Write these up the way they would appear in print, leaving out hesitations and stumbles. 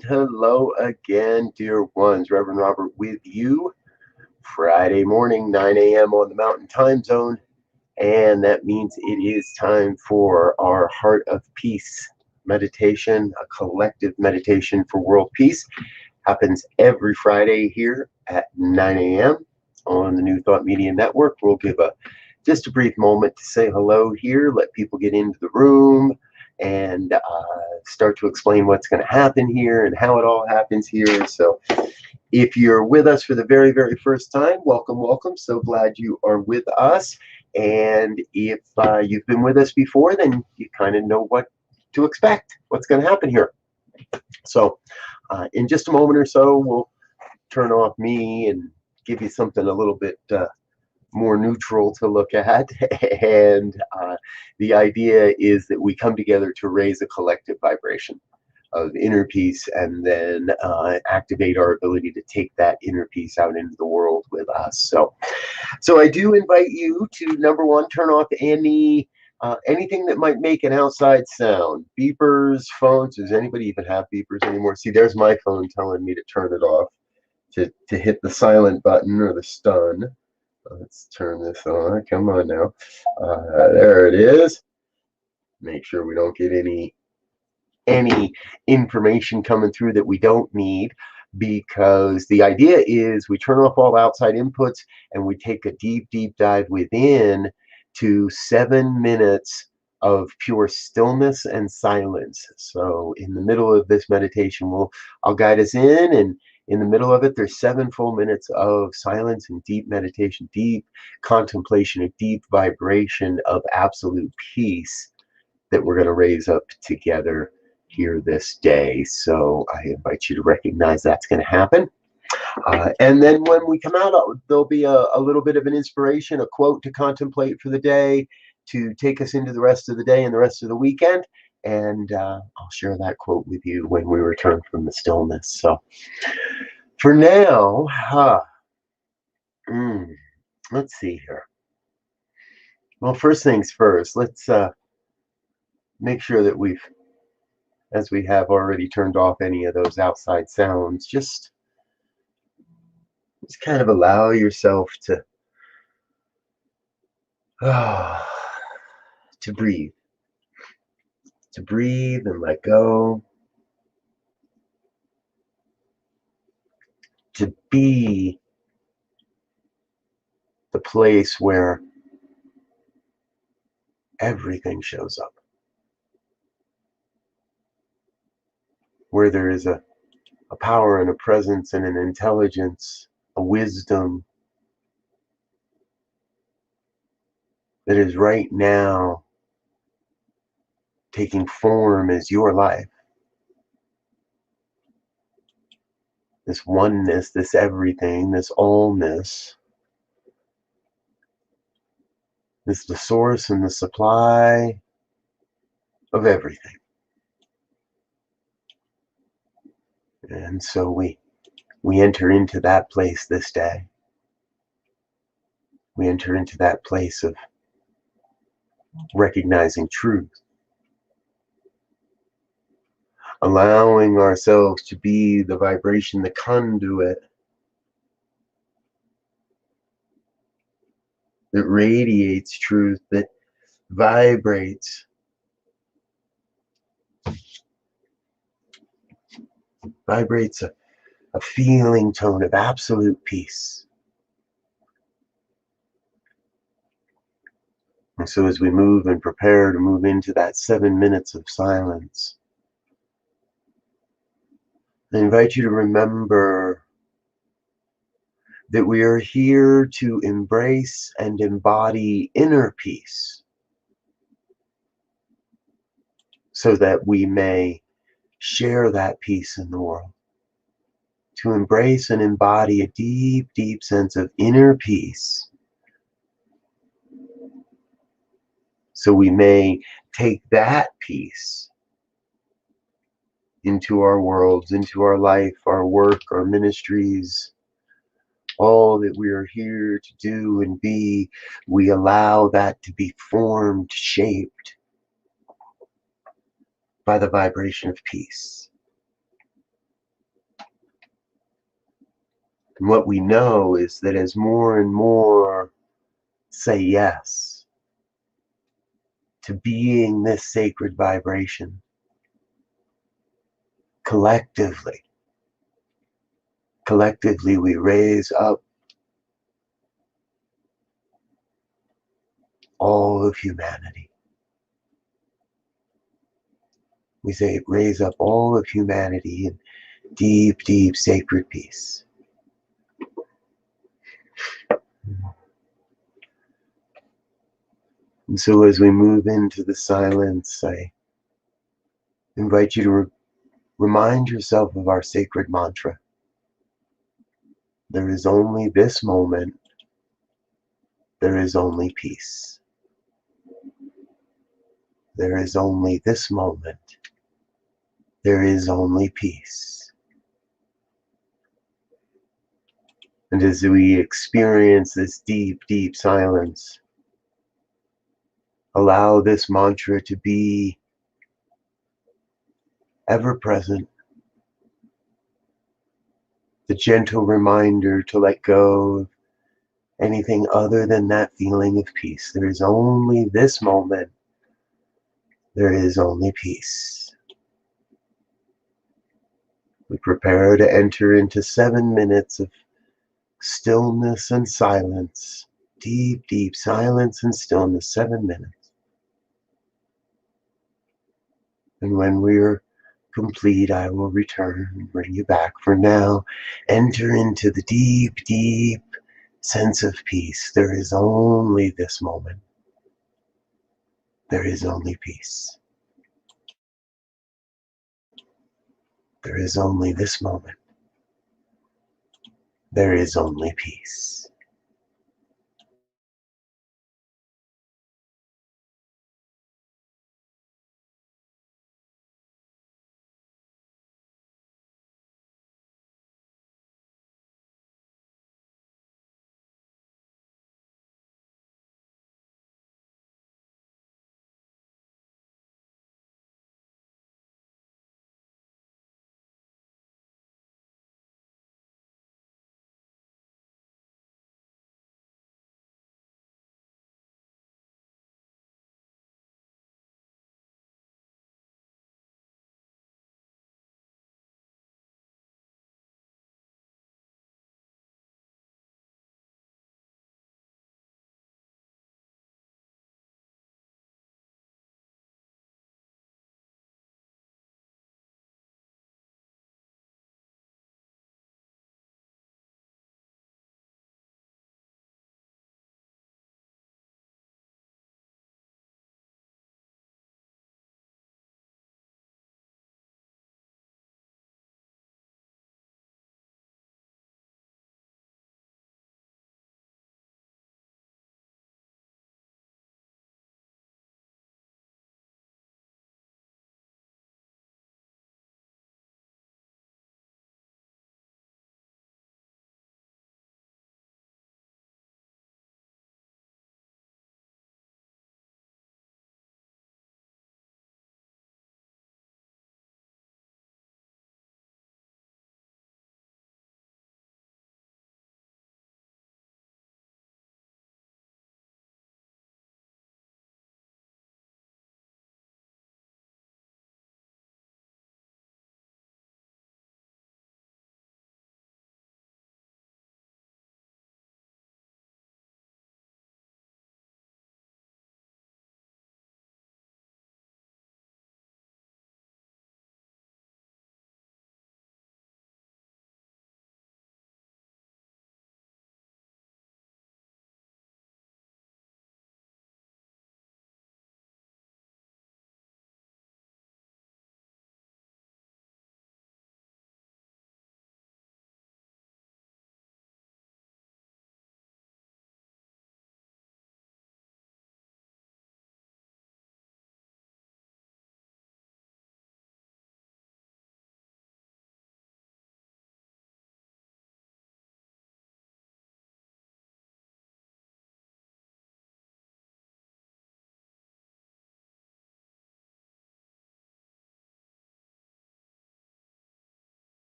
And hello again, dear ones. Reverend Robert with you. Friday morning, 9 a.m. on the Mountain Time Zone. And that means it is time for our Heart of Peace meditation, a collective meditation for world peace. Happens every Friday here at 9 a.m. on the New Thought Media Network. We'll give just a brief moment to say hello here, let people get into the room, and start to explain what's going to happen here and how it all happens here. So if you're with us for the very, very first time, welcome, welcome. So glad you are with us. And if you've been with us before, then you kind of know what to expect, what's going to happen here. So in just a moment or so, we'll turn off me and give you something a little bit more neutral to look at. And the idea is that we come together to raise a collective vibration of inner peace, and then activate our ability to take that inner peace out into the world with us. So I do invite you to, number one, turn off anything that might make an outside sound. Beepers, phones. Does anybody even have beepers anymore? See, there's my phone telling me to turn it off, to hit the silent button or the stun. Let's turn this on. Come on now. There it is. Make sure we don't get any information coming through that we don't need, because the idea is we turn off all outside inputs and we take a deep dive within to 7 minutes of pure stillness and silence. So in the middle of this meditation, I'll guide us in, and in the middle of it, there's 7 full minutes of silence and deep meditation, deep contemplation, a deep vibration of absolute peace that we're going to raise up together here this day. So I invite you to recognize that's going to happen. And then when we come out, there'll be a little bit of an inspiration, a quote to contemplate for the day, to take us into the rest of the day and the rest of the weekend. And I'll share that quote with you when we return from the stillness. So for now, let's see here. Well, first things first, let's make sure that as we have already turned off any of those outside sounds, just kind of allow yourself to breathe. To breathe and let go. To be the place where everything shows up. Where there is a power and a presence and an intelligence, a wisdom that is right now taking form as your life. This oneness, this everything, this allness, is the source and the supply of everything. And so we enter into that place this day. We enter into that place of recognizing truth, allowing ourselves to be the vibration, the conduit that radiates truth, that vibrates a feeling tone of absolute peace. And so as we move and prepare to move into that 7 minutes of silence, I invite you to remember that we are here to embrace and embody inner peace, so that we may share that peace in the world. To embrace and embody a deep, deep sense of inner peace, so we may take that peace into our worlds, into our life, our work, our ministries, all that we are here to do and be. We allow that to be formed, shaped by the vibration of peace. And what we know is that as more and more say yes to being this sacred vibration, collectively, we raise up all of humanity. We say raise up all of humanity in deep, deep sacred peace. And so as we move into the silence, I invite you to remind yourself of our sacred mantra. There is only this moment. There is only peace. There is only this moment. There is only peace. And as we experience this deep, deep silence, allow this mantra to be ever present, the gentle reminder to let go of anything other than that feeling of peace. There is only this moment. There is only peace. We prepare to enter into 7 minutes of stillness and silence. Deep, deep silence and stillness, 7 minutes. And when we're complete, I will return and bring you back. For now, enter into the deep, deep sense of peace. There is only this moment. There is only peace. There is only this moment. There is only peace.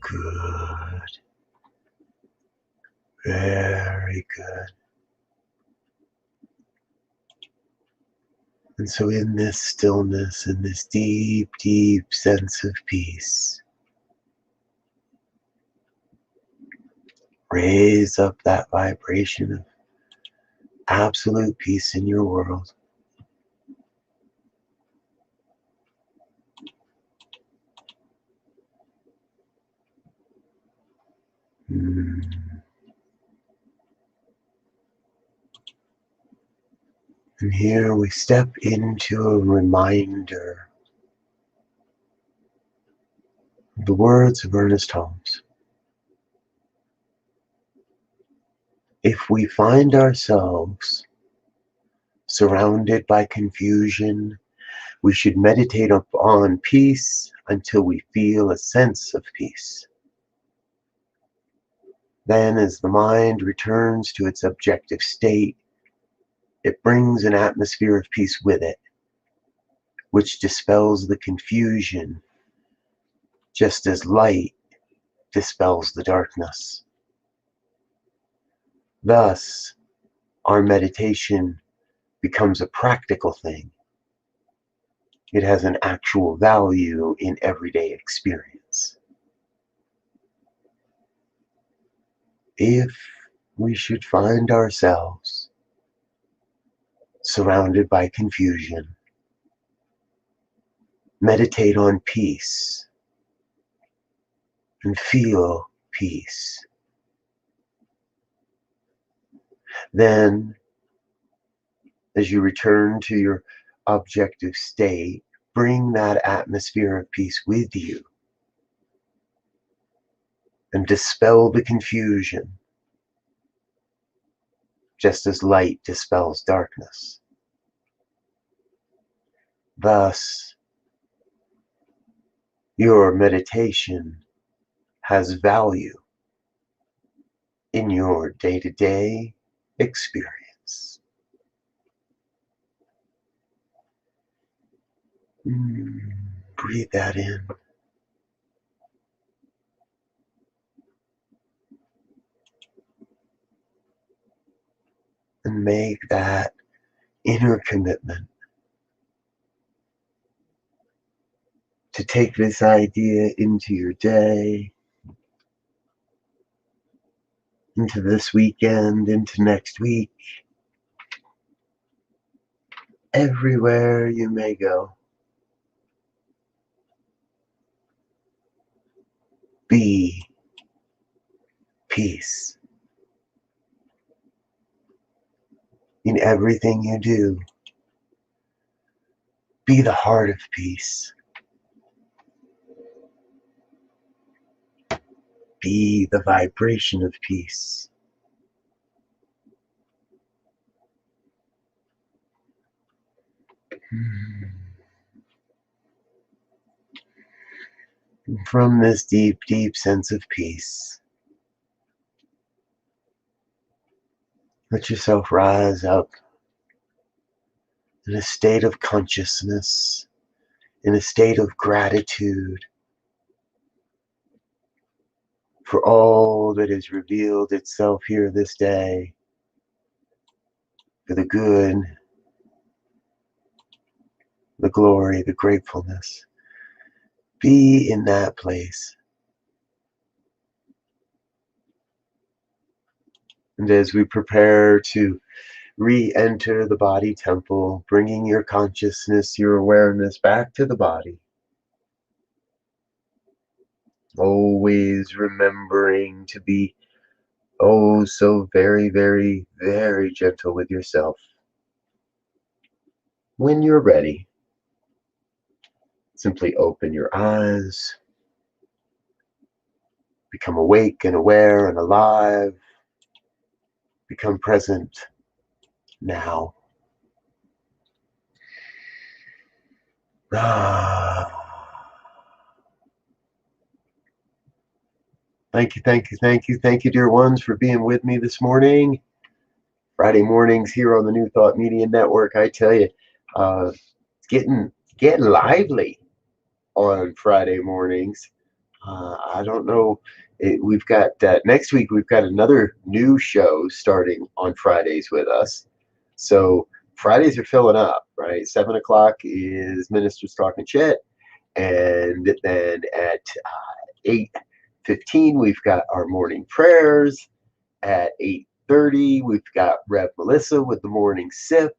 Good. Very good. And so in this stillness, in this deep, deep sense of peace, raise up that vibration of absolute peace in your world. And here we step into a reminder of the words of Ernest Holmes. If we find ourselves surrounded by confusion, we should meditate upon peace until we feel a sense of peace. Then, as the mind returns to its objective state, it brings an atmosphere of peace with it, which dispels the confusion, just as light dispels the darkness. Thus, our meditation becomes a practical thing. It has an actual value in everyday experience. If we should find ourselves surrounded by confusion, meditate on peace and feel peace. Then, as you return to your objective state, bring that atmosphere of peace with you and dispel the confusion, just as light dispels darkness. Thus, your meditation has value in your day-to-day experience. Breathe that in. And make that inner commitment to take this idea into your day, into this weekend, into next week, everywhere you may go. Be peace in everything you do. Be the heart of peace. Be the vibration of peace. From this deep, deep sense of peace, let yourself rise up in a state of consciousness, in a state of gratitude for all that has revealed itself here this day, for the good, the glory, the gratefulness. Be in that place. And as we prepare to re-enter the body temple, bringing your consciousness, your awareness back to the body, always remembering to be oh so very, very, very gentle with yourself. When you're ready, simply open your eyes, become awake and aware and alive, become present now. Thank you, thank you, thank you, thank you, dear ones, for being with me this morning. Friday mornings here on the New Thought Media Network. I tell you, it's getting lively on Friday mornings. I don't know. We've got next week. We've got another new show starting on Fridays with us. So Fridays are filling up, right? 7 o'clock is Ministers Talking Shit, and then at 8:15 we've got our morning prayers. At 8:30 we've got Rev Melissa with the morning sip.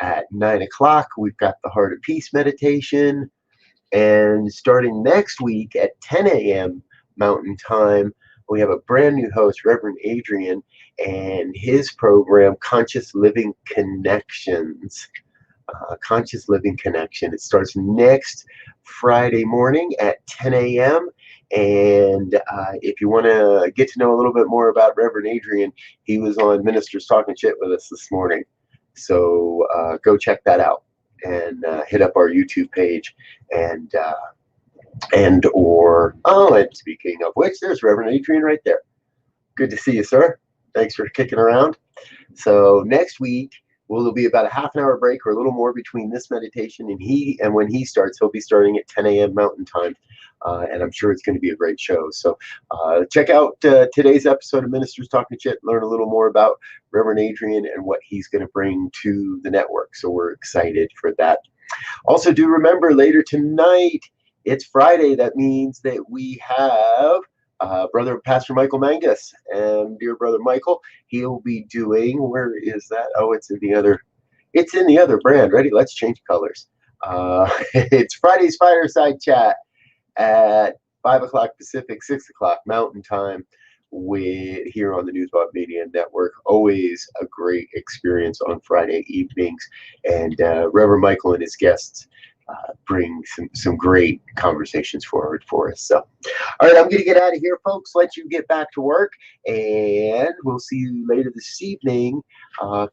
At 9 o'clock we've got the Heart of Peace meditation. And starting next week at 10 a.m. Mountain Time, we have a brand new host, Reverend Adrian, and his program, Conscious Living Connections. Conscious Living Connection. It starts next Friday morning at 10 a.m. And if you want to get to know a little bit more about Reverend Adrian, he was on Ministers Talking Shit with us this morning. So go check that out and hit up our YouTube page and speaking of which, there's Reverend Adrian right there. Good to see you, sir. Thanks for kicking around. So next week will be about a half an hour break or a little more between this meditation and when he starts. He'll be starting at 10 a.m. Mountain Time, and I'm sure it's going to be a great show. So check out today's episode of Ministers Talking Shit. Learn a little more about Reverend Adrian and what he's going to bring to the network. So we're excited for that. Also, do remember later tonight, it's Friday. That means that we have brother Pastor Michael Mangus and dear brother Michael. He'll be doing, where is that? Oh, it's in the other brand. Ready? Let's change colors. It's Friday's Fireside Chat at 5 o'clock Pacific, 6 o'clock Mountain Time here on the Newsbot Media Network. Always a great experience on Friday evenings. And Reverend Michael and his guests bring some great conversations forward for us. So, all right, I'm going to get out of here, folks. Let you get back to work, and we'll see you later this evening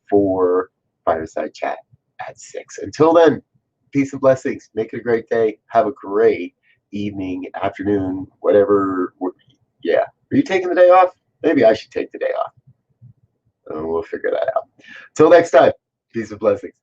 for Fireside Chat at 6. Until then, peace and blessings. Make it a great day. Have a great evening, afternoon, whatever. Yeah. Are you taking the day off? Maybe I should take the day off. We'll figure that out. Till next time, peace and blessings.